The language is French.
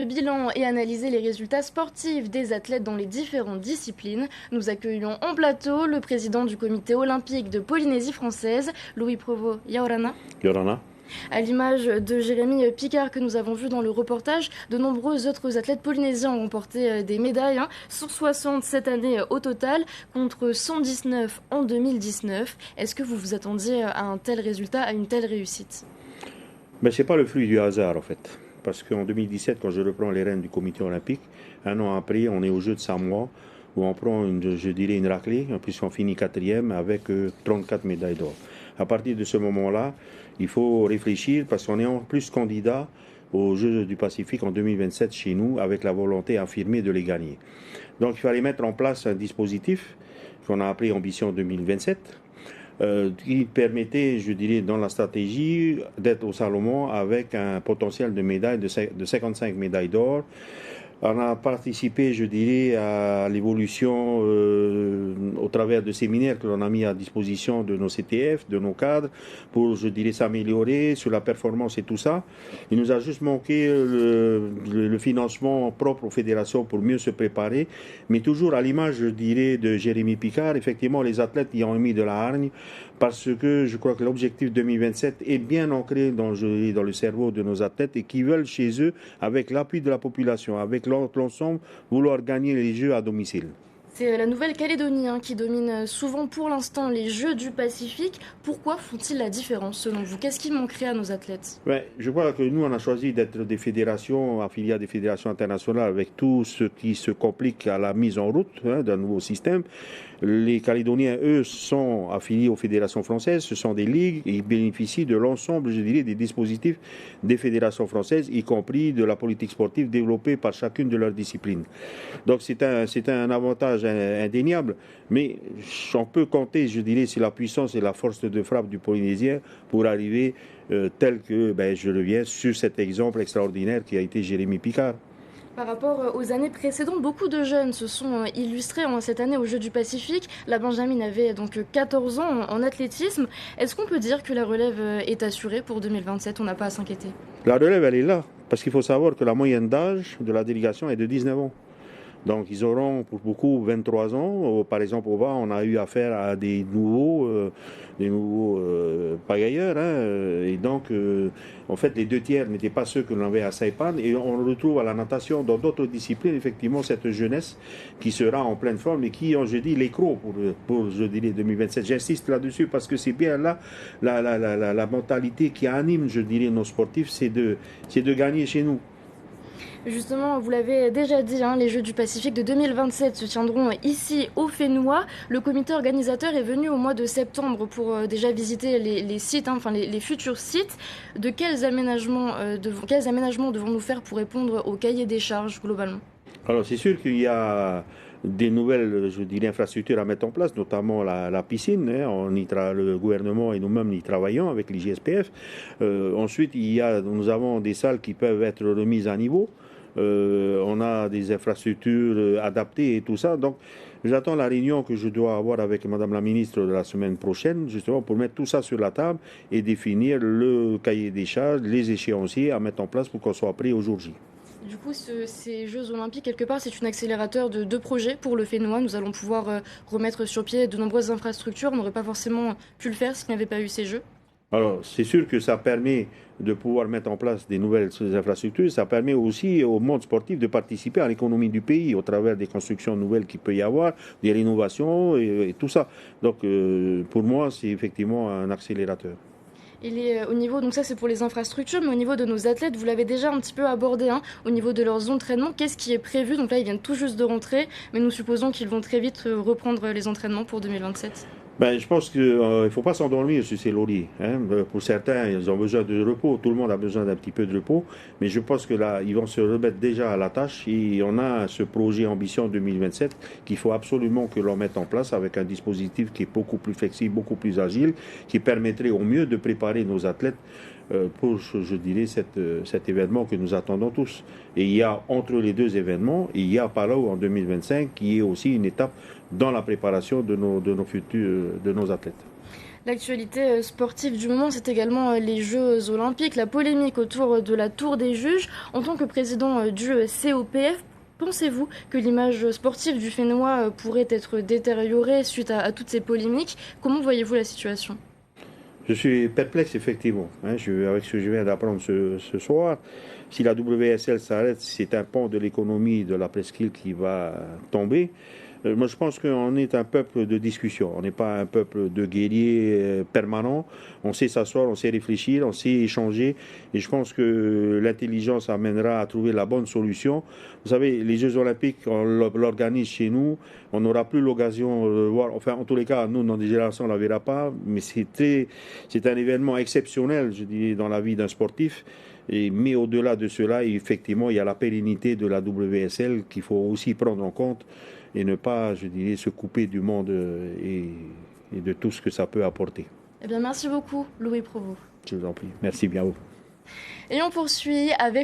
Le bilan et analyser les résultats sportifs des athlètes dans les différentes disciplines. Nous accueillons en plateau le président du comité olympique de Polynésie française, Louis Provost Yaorana. Yorana. À l'image de Jérémy Picard que nous avons vu dans le reportage, de nombreux autres athlètes polynésiens ont remporté des médailles, 160 cette année au total, contre 119 en 2019. Est-ce que vous vous attendiez à un tel résultat, à une telle réussite? Ben, ce n'est pas le fruit du hasard en fait. Parce qu'en 2017, quand je reprends les rênes du comité olympique, un an après, on est au jeu de Samoa, où on prend, je dirais, une raclée, puisqu'on finit quatrième avec 34 médailles d'or. À partir de ce moment-là, il faut réfléchir, parce qu'on est en plus candidat aux Jeux du Pacifique en 2027 chez nous, avec la volonté affirmée de les gagner. Donc il fallait mettre en place un dispositif qu'on a appelé Ambition 2027, qui permettait, je dirais, dans la stratégie, d'être au Salomon avec un potentiel de médailles de 55 médailles d'or. On a participé, je dirais, à l'évolution au travers de séminaires que l'on a mis à disposition de nos CTF, de nos cadres, pour, je dirais, s'améliorer sur la performance et tout ça. Il nous a juste manqué le financement propre aux fédérations pour mieux se préparer, mais toujours à l'image, je dirais, de Jérémy Picard. Effectivement, les athlètes y ont mis de la hargne, parce que je crois que l'objectif 2027 est bien ancré dans le cerveau de nos athlètes et qui veulent chez eux, avec l'appui de la population, avec l'ensemble, vouloir gagner les Jeux à domicile. C'est la Nouvelle-Calédonie qui domine souvent pour l'instant les Jeux du Pacifique. Pourquoi font-ils la différence selon vous? Qu'est-ce qui manquerait à nos athlètes? Ouais, je crois que nous, on a choisi d'être des fédérations affiliées à des fédérations internationales avec tout ce qui se complique à la mise en route d'un nouveau système. Les Calédoniens, eux, sont affiliés aux fédérations françaises, ce sont des ligues, et ils bénéficient de l'ensemble, je dirais, des dispositifs des fédérations françaises, y compris de la politique sportive développée par chacune de leurs disciplines. Donc c'est un avantage indéniable, mais on peut compter, je dirais, sur la puissance et la force de frappe du Polynésien pour arriver tel que, je reviens sur cet exemple extraordinaire qui a été Jérémy Picard. Par rapport aux années précédentes, beaucoup de jeunes se sont illustrés cette année aux Jeux du Pacifique. La Benjamine avait donc 14 ans en athlétisme. Est-ce qu'on peut dire que la relève est assurée pour 2027? On n'a pas à s'inquiéter. La relève, elle est là, parce qu'il faut savoir que la moyenne d'âge de la délégation est de 19 ans. Donc ils auront pour beaucoup 23 ans. Par exemple, au VA, on a eu affaire à des nouveaux pagailleurs. Et donc, en fait, les 2 tiers n'étaient pas ceux que l'on avait à Saipan. Et on retrouve à la natation, dans d'autres disciplines, effectivement, cette jeunesse qui sera en pleine forme et qui, je dis, l'écro pour, je dirais, 2027. J'insiste là-dessus parce que c'est bien là la mentalité qui anime, je dirais, nos sportifs, c'est de gagner chez nous. Justement, vous l'avez déjà dit, les Jeux du Pacifique de 2027 se tiendront ici au Fénois. Le comité organisateur est venu au mois de septembre pour déjà visiter les sites, les futurs sites. De quels aménagements devons-nous faire pour répondre au cahier des charges globalement? Alors c'est sûr qu'il y a des nouvelles, je dirais, infrastructures à mettre en place, notamment la piscine. Le gouvernement et nous-mêmes y travaillons avec l'IGSPF. Ensuite, nous avons des salles qui peuvent être remises à niveau. On a des infrastructures adaptées et tout ça. Donc, j'attends la réunion que je dois avoir avec Madame la ministre de la semaine prochaine, justement pour mettre tout ça sur la table et définir le cahier des charges, les échéanciers à mettre en place pour qu'on soit prêt au jour J. Du coup, ces Jeux Olympiques, quelque part, c'est un accélérateur de projets pour le Fénois. Nous allons pouvoir remettre sur pied de nombreuses infrastructures. On n'aurait pas forcément pu le faire s'il n'y avait pas eu ces Jeux. Alors, c'est sûr que ça permet de pouvoir mettre en place des nouvelles infrastructures. Ça permet aussi au monde sportif de participer à l'économie du pays au travers des constructions nouvelles qu'il peut y avoir, des rénovations et tout ça. Donc, pour moi, c'est effectivement un accélérateur. Au niveau, donc ça c'est pour les infrastructures, mais au niveau de nos athlètes, vous l'avez déjà un petit peu abordé, au niveau de leurs entraînements, qu'est-ce qui est prévu? Donc là, ils viennent tout juste de rentrer, mais nous supposons qu'ils vont très vite reprendre les entraînements pour 2027. Je pense qu'il ne faut pas s'endormir sur ces lauriers. Pour certains, ils ont besoin de repos. Tout le monde a besoin d'un petit peu de repos. Mais je pense que là, ils vont se remettre déjà à la tâche. Et on a ce projet Ambition 2027 qu'il faut absolument que l'on mette en place avec un dispositif qui est beaucoup plus flexible, beaucoup plus agile, qui permettrait au mieux de préparer nos athlètes pour, je dirais, cet événement que nous attendons tous. Et il y a entre les deux événements, il y a Palau en 2025 qui est aussi une étape dans la préparation de nos athlètes. L'actualité sportive du moment, c'est également les Jeux Olympiques, la polémique autour de la tour des juges. En tant que président du COPF, pensez-vous que l'image sportive du Fénois pourrait être détériorée suite à toutes ces polémiques? Comment voyez-vous la situation? Je suis perplexe, effectivement, avec ce que je viens d'apprendre ce soir. Si la WSL s'arrête, c'est un pan de l'économie de la presqu'île qui va tomber. Moi, je pense qu'on est un peuple de discussion. On n'est pas un peuple de guerriers permanents. On sait s'asseoir, on sait réfléchir, on sait échanger. Et je pense que l'intelligence amènera à trouver la bonne solution. Vous savez, les Jeux Olympiques, on l'organise chez nous. On n'aura plus l'occasion de voir. Enfin, en tous les cas, nous, dans des générations, on ne la verra pas. Mais c'est un événement exceptionnel, je dirais, dans la vie d'un sportif. Mais au-delà de cela, effectivement, il y a la pérennité de la WSL qu'il faut aussi prendre en compte et ne pas, je dirais, se couper du monde et de tout ce que ça peut apporter. Eh bien, merci beaucoup, Louis Provost. Je vous en prie. Merci bien. Et on poursuit avec